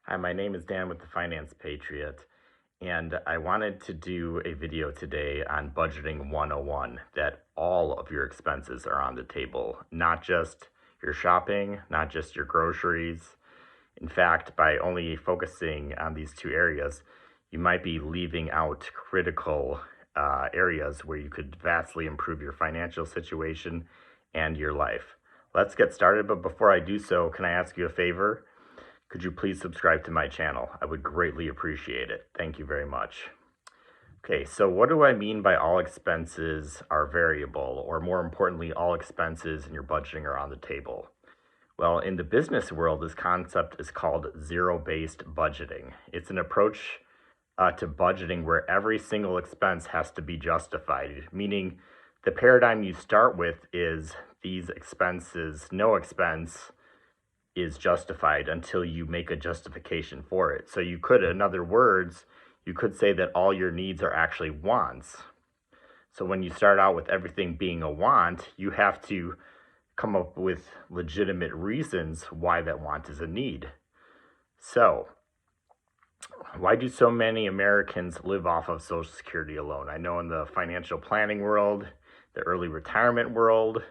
Hi, my name is Dan with the Finance Patriot, and I wanted to do a video today on budgeting 101 that all of your expenses are on the table, not just your shopping, not just your groceries. In fact, by only focusing on these two areas, you might be leaving out critical areas where you could vastly improve your financial situation and your life. Let's get started, but before I do so, can I ask you a favor? Could you please subscribe to my channel? I would greatly appreciate it. Thank you very much. Okay, so what do I mean by all expenses are variable, or more importantly, all expenses in your budgeting are on the table? Well, in the business world, this concept is called zero-based budgeting. It's an approach to budgeting where every single expense has to be justified, meaning the paradigm you start with is these expenses, no expense is justified until you make a justification for it. So you could, in other words, you could say that all your needs are actually wants. So when you start out with everything being a want, you have to come up with legitimate reasons why that want is a need. So why do so many Americans live off of Social Security alone? I know in the financial planning world, the early retirement world,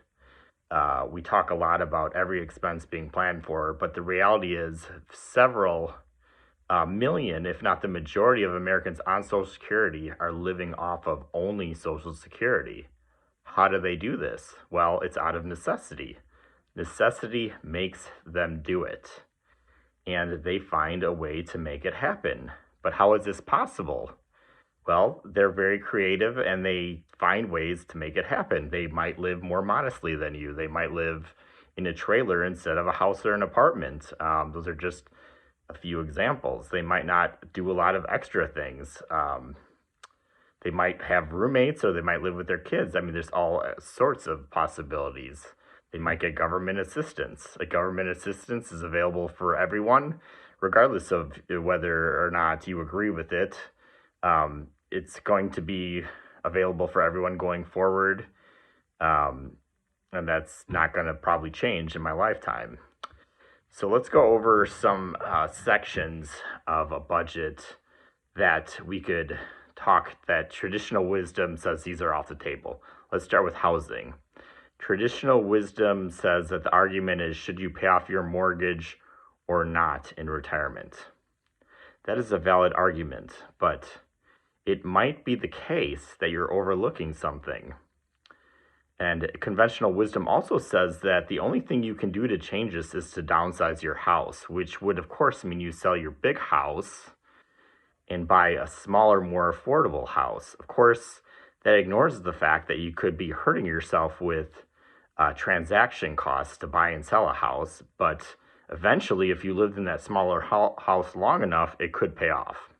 we talk a lot about every expense being planned for, but the reality is several million, if not the majority of Americans on Social Security are living off of only Social Security. How do they do this? Well, it's out of necessity. Necessity makes them do it, and they find a way to make it happen. But how is this possible? Well, they're very creative and they find ways to make it happen. They might live more modestly than you. They might live in a trailer instead of a house or an apartment. Those are just a few examples. They might not do a lot of extra things. They might have roommates or they might live with their kids. I mean, there's all sorts of possibilities. They might get government assistance. Government assistance is available for everyone, regardless of whether or not you agree with it. It's going to be available for everyone going forward, and that's not going to probably change in my lifetime. So let's go over some sections of a budget that we could talk that traditional wisdom says these are off the table. Let's start with housing. Traditional wisdom says that the argument is, should you pay off your mortgage or not in retirement? That is a valid argument, but it might be the case that you're overlooking something. And conventional wisdom also says that the only thing you can do to change this is to downsize your house, which would, of course, mean you sell your big house and buy a smaller, more affordable house. Of course, that ignores the fact that you could be hurting yourself with transaction costs to buy and sell a house, but eventually, if you lived in that smaller house long enough, it could pay off.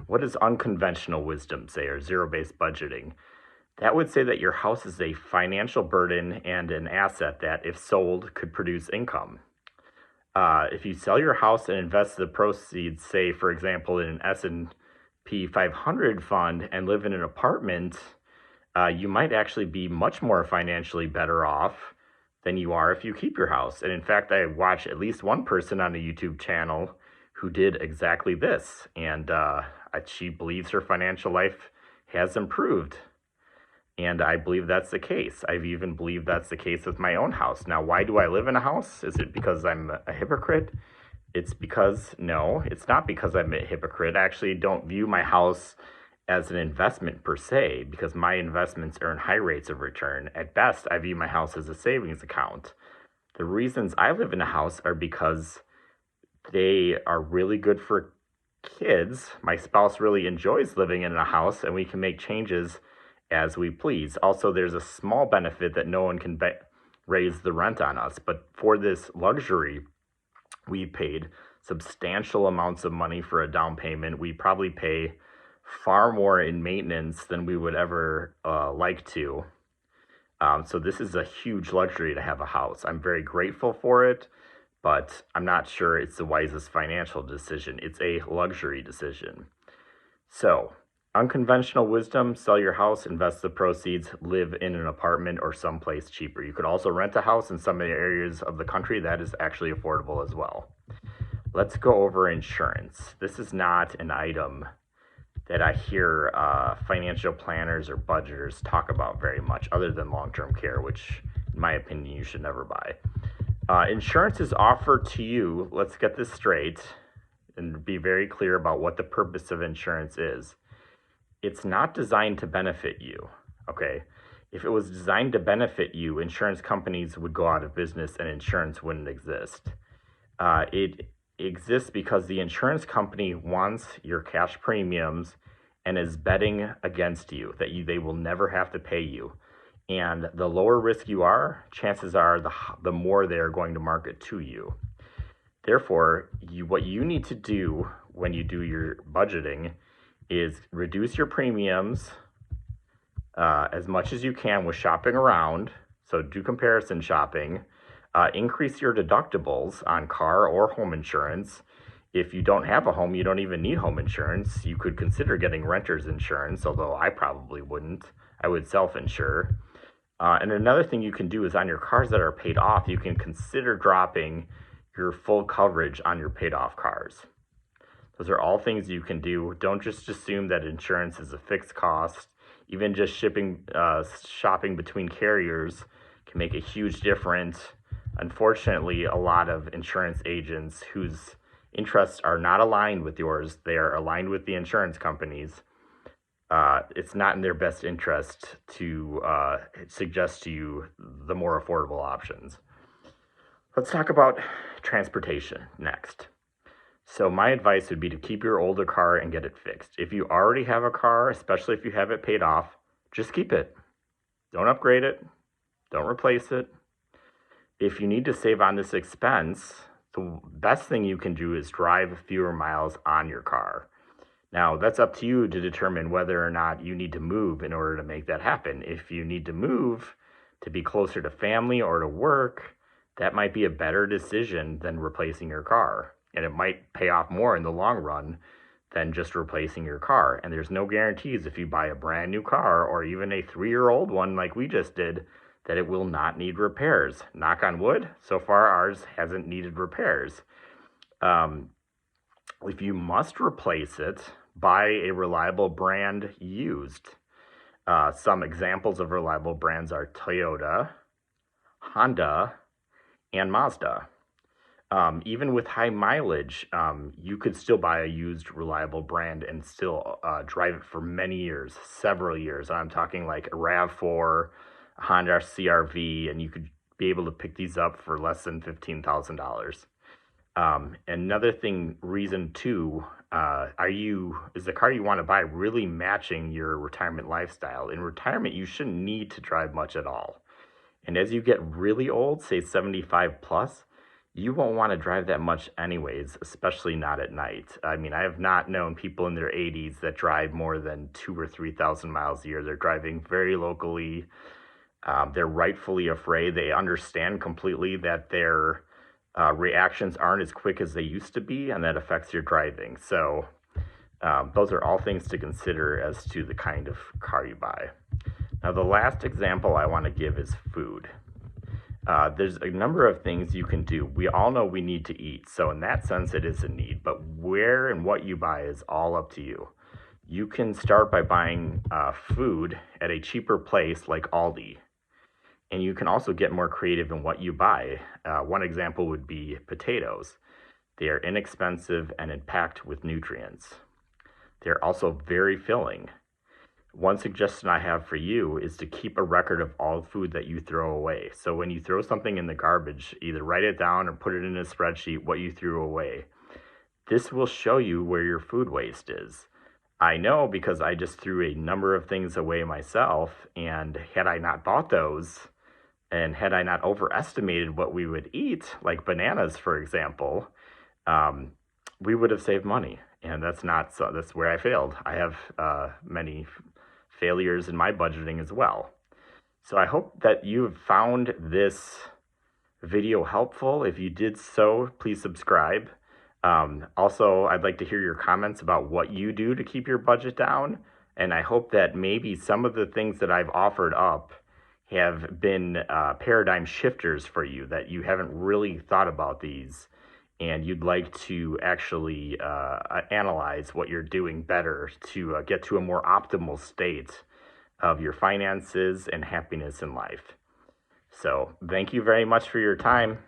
What does unconventional wisdom say, or zero-based budgeting? That would say that your house is a financial burden and an asset that, if sold, could produce income. If you sell your house and invest the proceeds, say, for example, in an S&P 500 fund and live in an apartment, you might actually be much more financially better off than you are if you keep your house. And in fact, I watch at least one person on a YouTube channel who did exactly this, and she believes her financial life has improved. And I believe that's the case. I've even believed that's the case with my own house. Now, why do I live in a house? Is it because I'm a hypocrite? No, it's not because I'm a hypocrite. I actually don't view my house as an investment per se, because my investments earn high rates of return. At best, I view my house as a savings account. The reasons I live in a house are because they are really good for kids. My spouse really enjoys living in a house, and we can make changes as we please. Also, there's a small benefit that no one can raise the rent on us. But for this luxury, we paid substantial amounts of money for a down payment. We probably pay far more in maintenance than we would ever like to. So this is a huge luxury to have a house. I'm very grateful for it, but I'm not sure it's the wisest financial decision. It's a luxury decision. So, unconventional wisdom, sell your house, invest the proceeds, live in an apartment or someplace cheaper. You could also rent a house in some areas of the country that is actually affordable as well. let's go over insurance. This is not an item that I hear financial planners or budgeters talk about very much, other than long-term care, which in my opinion you should never buy. Insurance is offered to you, let's get this straight and be very clear about what the purpose of insurance is. It's not designed to benefit you, okay? If it was designed to benefit you, insurance companies would go out of business and insurance wouldn't exist. It exists because the insurance company wants your cash premiums and is betting against you, that they will never have to pay you. And the lower risk you are, chances are the more they are going to market to you. Therefore, what you need to do when you do your budgeting is reduce your premiums as much as you can with shopping around. So do comparison shopping. Increase your deductibles on car or home insurance. If you don't have a home, you don't even need home insurance. You could consider getting renter's insurance, although I probably wouldn't. I would self-insure. And another thing you can do is on your cars that are paid off, you can consider dropping your full coverage on your paid off cars. Those are all things you can do. Don't just assume that insurance is a fixed cost. Even just shopping between carriers can make a huge difference. Unfortunately, a lot of insurance agents whose interests are not aligned with yours, they are aligned with the insurance companies. It's not in their best interest to suggest to you the more affordable options. Let's talk about transportation next. So my advice would be to keep your older car and get it fixed. If you already have a car, especially if you have it paid off, just keep it. Don't upgrade it. Don't replace it. If you need to save on this expense, the best thing you can do is drive fewer miles on your car. Now, that's up to you to determine whether or not you need to move in order to make that happen. If you need to move to be closer to family or to work, that might be a better decision than replacing your car. And it might pay off more in the long run than just replacing your car. And there's no guarantees if you buy a brand new car or even a 3-year-old one like we just did, that it will not need repairs. Knock on wood, so far ours hasn't needed repairs. If you must replace it, buy a reliable brand used. Some examples of reliable brands are Toyota, Honda, and Mazda. Even with high mileage, you could still buy a used reliable brand and still drive it for many years, several years. I'm talking like a RAV4, a Honda CR-V, and you could be able to pick these up for less than $15,000. Another thing, reason two, is the car you want to buy really matching your retirement lifestyle? In retirement, you shouldn't need to drive much at all. And as you get really old, say 75 plus, you won't want to drive that much anyways, especially not at night. I mean, I have not known people in their 80s that drive more than 2,000 or 3,000 miles a year. They're driving very locally. They're rightfully afraid. They understand completely that their reactions aren't as quick as they used to be, and that affects your driving. So those are all things to consider as to the kind of car you buy. Now, the last example I want to give is food. There's a number of things you can do. We all know we need to eat, so in that sense, it is a need. But where and what you buy is all up to you. You can start by buying food at a cheaper place like Aldi. And you can also get more creative in what you buy. One example would be potatoes. They are inexpensive and packed with nutrients. They're also very filling. One suggestion I have for you is to keep a record of all food that you throw away. So when you throw something in the garbage, either write it down or put it in a spreadsheet what you threw away. This will show you where your food waste is. I know because I just threw a number of things away myself, and had I not bought those, and had I not overestimated what we would eat, like bananas, for example, we would have saved money. And that's where I failed. I have many failures in my budgeting as well. So I hope that you've found this video helpful. If you did so, please subscribe. Also, I'd like to hear your comments about what you do to keep your budget down. And I hope that maybe some of the things that I've offered up have been paradigm shifters for you, that you haven't really thought about these and you'd like to actually analyze what you're doing better to get to a more optimal state of your finances and happiness in life. So thank you very much for your time.